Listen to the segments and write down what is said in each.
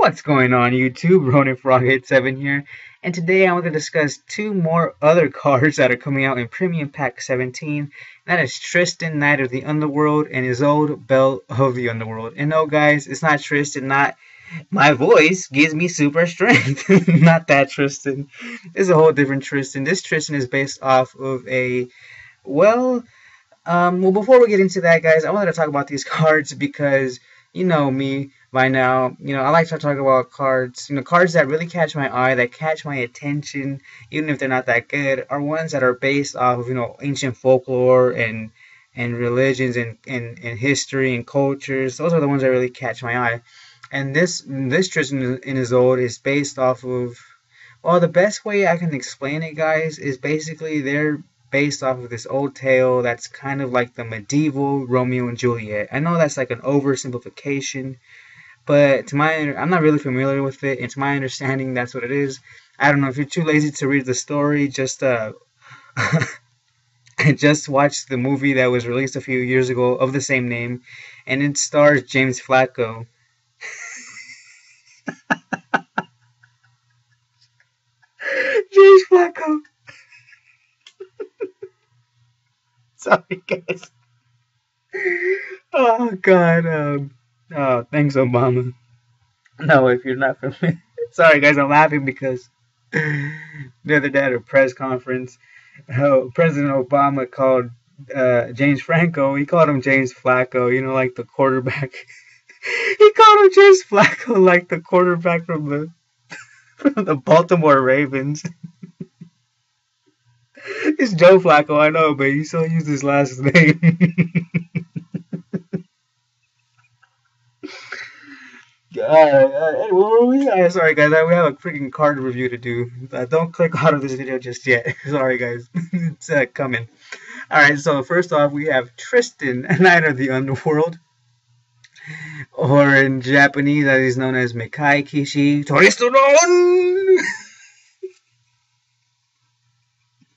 What's going on YouTube? Ronin Frog 87 here, and today I want to discuss two more other cards that are coming out in Premium Pack 17. That is Tristan, Knight of the Underworld, and Isolde, Belle of the Underworld. And no guys, it's not Tristan, not my voice gives me super strength. Not that Tristan. It's a whole different Tristan. This Tristan is based off of a, well, before we get into that, guys, I wanted to talk about these cards because you know me by now. I like to talk about cards. Cards that really catch my eye, that catch my attention, even if they're not that good, are ones that are based off of ancient folklore and religions and history and cultures. Those are the ones that really catch my eye. And this Tristan in Isolde is based off of, well, the best way I can explain it, guys, is basically they're based off of this old tale that's kind of like the medieval Romeo and Juliet. I know that's like an oversimplification, but I'm not really familiar with it, and to my understanding, that's what it is. I don't know, if you're too lazy to read the story, just just watch the movie that was released a few years ago of the same name, and it stars James Flacco. James Flacco. Sorry, guys. Oh God. Oh, thanks, Obama. No, if you're not familiar. Sorry, guys. I'm laughing because the other day at a press conference, President Obama called James Franco. He called him James Flacco. Like the quarterback. He called him James Flacco, like the quarterback from the Baltimore Ravens. It's Joe Flacco, I know, but he still used his last name. Sorry guys, we have a freaking card review to do. Don't click out of this video just yet. Sorry guys, it's coming. Alright, so first off we have Tristan, Knight of the Underworld. Or in Japanese, that is known as Mekai Kishi Tristan.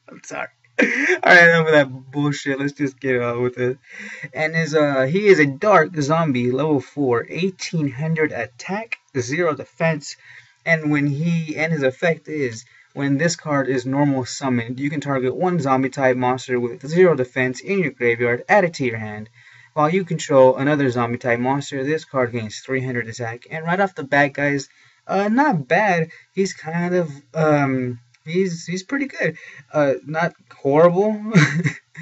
I'm sorry. Alright, enough of that bullshit. Let's just get on with it. And he is a dark zombie, level 4, 1800 attack, 0 defense. And his effect is, when this card is normal summoned, you can target one zombie type monster with 0 defense in your graveyard, add it to your hand. While you control another zombie type monster, this card gains 300 attack. And right off the bat, guys, not bad. He's kind of he's pretty good. Not horrible,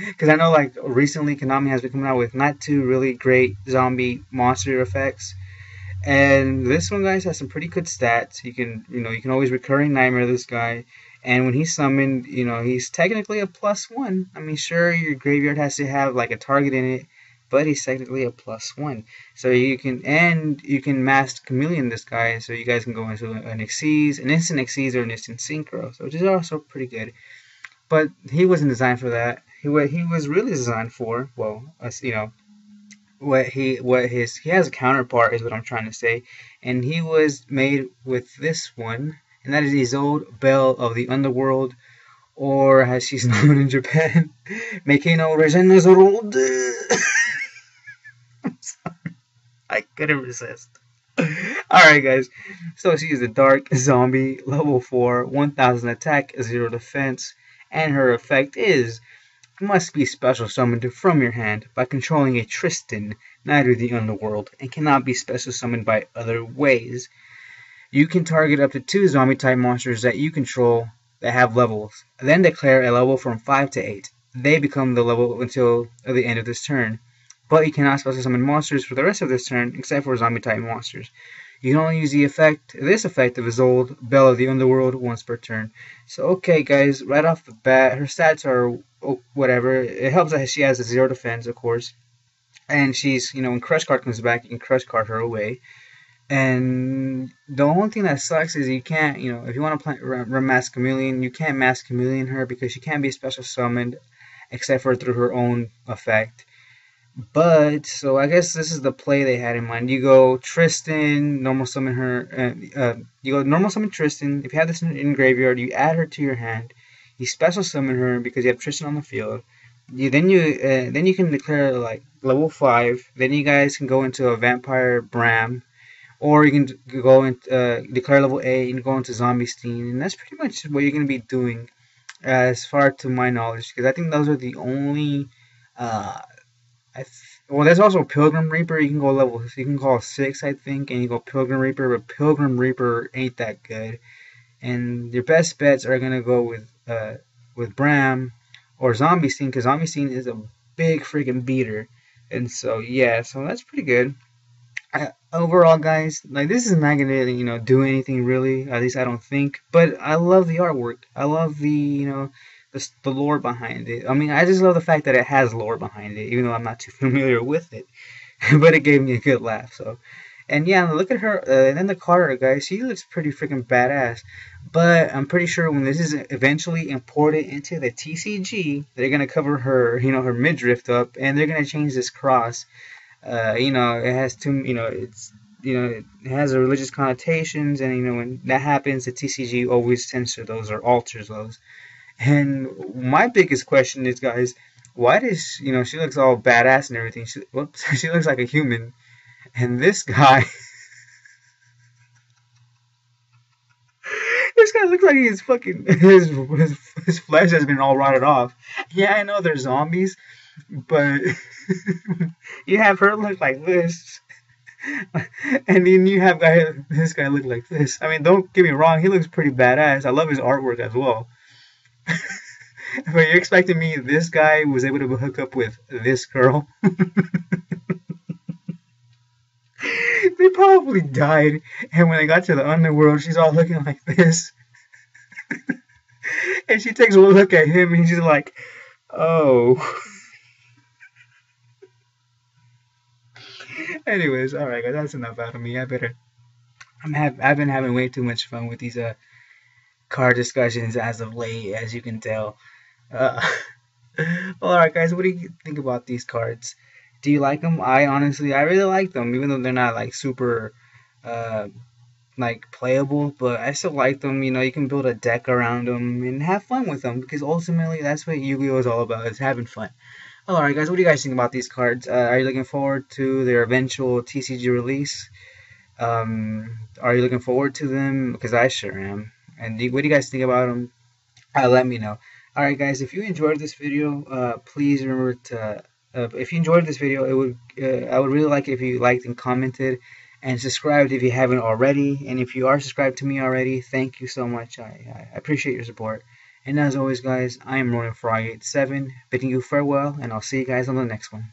because I know like recently Konami has been coming out with not too really great zombie monster effects. And this one, guys, has some pretty good stats. You can always recurring nightmare this guy. And when he's summoned, he's technically a +1. I mean, sure, your graveyard has to have like a target in it, but he's technically a +1. So you can mask chameleon this guy, so you guys can go into an instant Xyz or an instant synchro, so which is also pretty good. But he wasn't designed for that. He was really designed for, well, he has a counterpart is what I'm trying to say, and he was made with this one, and that is Isolde, Belle of the Underworld, or as she's known in Japan, Meikei Regenesorode. I'm sorry. I couldn't resist. Alright guys, so she is a dark zombie, level 4, 1000 attack, 0 defense, and her effect is, must be special summoned from your hand by controlling a Tristan, Knight of the Underworld, and cannot be special summoned by other ways. You can target up to 2 zombie type monsters that you control that have levels, then declare a level from 5 to 8. They become the level until the end of this turn. But you cannot special summon monsters for the rest of this turn, except for zombie type monsters. You can only use this effect of Isolde, Belle of the Underworld, once per turn. So okay guys, right off the bat, her stats are whatever. It helps that she has a 0 defense, of course. And she's, when Crush Card comes back, you can Crush Card her away. And the only thing that sucks is you can't, if you want to run Mask Chameleon, you can't Mask Chameleon her because she can't be special summoned, except for through her own effect. But, so I guess this is the play they had in mind. You go Tristan, normal summon her, you go normal summon Tristan. If you have this in graveyard, you add her to your hand. You special summon her because you have Tristan on the field. Then you can declare like level 5. Then you guys can go into a Vampire Bram, or you can go and declare level 8 and go into zombie scene, and that's pretty much what you're going to be doing as far to my knowledge, because I think those are the only uh, well, there's also Pilgrim Reaper. You can go level, you can call 6, I think, and you go Pilgrim Reaper, but Pilgrim Reaper ain't that good. And your best bets are gonna go with Bram or Zombie Scene, because Zombie Scene is a big freaking beater. And so yeah, so that's pretty good. Overall, guys, like this is not gonna do anything really. At least I don't think. But I love the artwork. I love the lore behind it. I mean, I just love the fact that it has lore behind it, even though I'm not too familiar with it. But it gave me a good laugh. So, and yeah, look at her. And then the Carter, guys, she looks pretty freaking badass. But I'm pretty sure when this is eventually imported into the TCG, they're gonna cover her, her midriff up, and they're gonna change this cross. It has two, it has a religious connotations, and when that happens, the TCG always censor those or alters those. And my biggest question is, guys, why does she looks all badass and everything? Whoops, she looks like a human, and this guy, this guy looks like his fucking his flesh has been all rotted off. Yeah, I know they're zombies, but you have her look like this, and then you have this guy look like this. I mean, don't get me wrong, he looks pretty badass. I love his artwork as well. But you're expecting me, this guy was able to hook up with this girl? They probably died, and when they got to the underworld, she's all looking like this. And she takes a look at him, and she's like, oh. Anyways, all right, guys, that's enough out of me. I've been having way too much fun with these card discussions as of late, as you can tell. Uh, well, all right, guys, what do you think about these cards? Do you like them? I really like them, even though they're not like super uh, like playable, but I still like them. You can build a deck around them and have fun with them, because ultimately that's what Yu-Gi-Oh is all about, is having fun. Well, alright, guys, what do you guys think about these cards? Are you looking forward to their eventual TCG release? Are you looking forward to them? Because I sure am. And what do you guys think about them? Let me know. Alright, guys, if you enjoyed this video, please remember to. If you enjoyed this video, I would really like it if you liked and commented and subscribed if you haven't already. And if you are subscribed to me already, thank you so much. I appreciate your support. And as always, guys, I am Ronan Frog 87, bidding you farewell, and I'll see you guys on the next one.